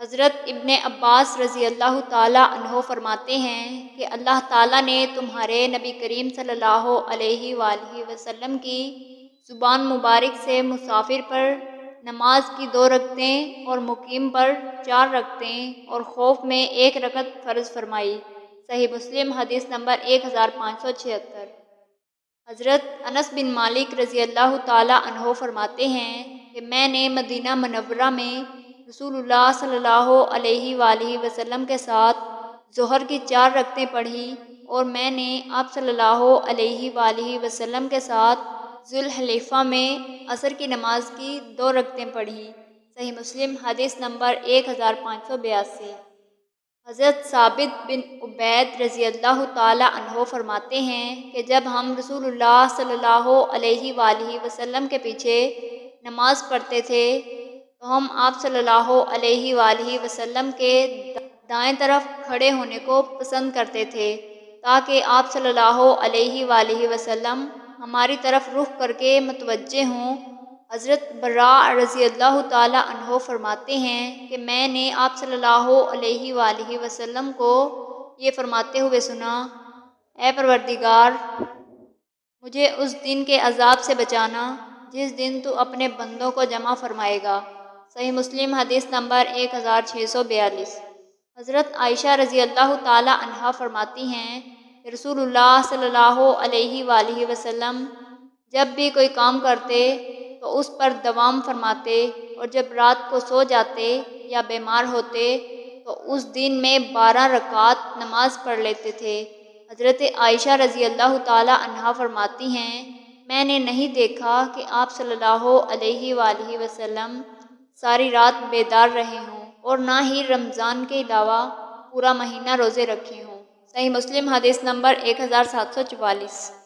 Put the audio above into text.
حضرت ابن عباس رضی اللہ تعالیٰ عنہ فرماتے ہیں کہ اللہ تعالیٰ نے تمہارے نبی کریم صلی اللہ علیہ وآلہ وسلم کی زبان مبارک سے مسافر پر نماز کی 2 رکعتیں اور مقیم پر 4 رکعتیں اور خوف میں 1 رکعت فرض فرمائی۔ صحیح مسلم حدیث نمبر 1576۔ حضرت انس بن مالک رضی اللہ تعالیٰ عنہ فرماتے ہیں کہ میں نے مدینہ منورہ میں رسول اللہ صلی اللہ علیہ وآلہ وسلم کے ساتھ ظہر کی 4 رکعتیں پڑھی اور میں نے آپ صلی اللہ علیہ وآلہ وسلم کے ساتھ ذوالحلیفہ میں عصر کی نماز کی 2 رکعتیں پڑھی۔ صحیح مسلم حدیث نمبر 1582۔ حضرت ثابت بن عبید رضی اللہ تعالیٰ عنہ فرماتے ہیں کہ جب ہم رسول اللہ صلی اللہ علیہ وآلہ وسلم کے پیچھے نماز پڑھتے تھے تو ہم آپ صلی اللہ علیہ وآلہ وسلم کے دائیں طرف کھڑے ہونے کو پسند کرتے تھے تاکہ آپ صلی اللہ علیہ وآلہ وسلم ہماری طرف رخ کر کے متوجہ ہوں۔ حضرت براء رضی اللہ تعالیٰ عنہ فرماتے ہیں کہ میں نے آپ صلی اللہ علیہ وآلہ وسلم کو یہ فرماتے ہوئے سنا، اے پروردگار، مجھے اس دن کے عذاب سے بچانا جس دن تو اپنے بندوں کو جمع فرمائے گا۔ صحیح مسلم حدیث نمبر 1642۔ حضرت عائشہ رضی اللہ تعالیٰ عنہا فرماتی ہیں کہ رسول اللہ صلی اللہ علیہ وآلہ وسلم جب بھی کوئی کام کرتے تو اس پر دوام فرماتے اور جب رات کو سو جاتے یا بیمار ہوتے تو اس دن میں 12 رکعات نماز پڑھ لیتے تھے۔ حضرت عائشہ رضی اللہ تعالیٰ عنہا فرماتی ہیں میں نے نہیں دیکھا کہ آپ صلی اللہ علیہ وآلہ وسلم ساری رات بیدار رہے ہوں اور نہ ہی رمضان کے علاوہ پورا مہینہ روزے رکھے ہوں۔ صحیح مسلم حدیث نمبر 1744۔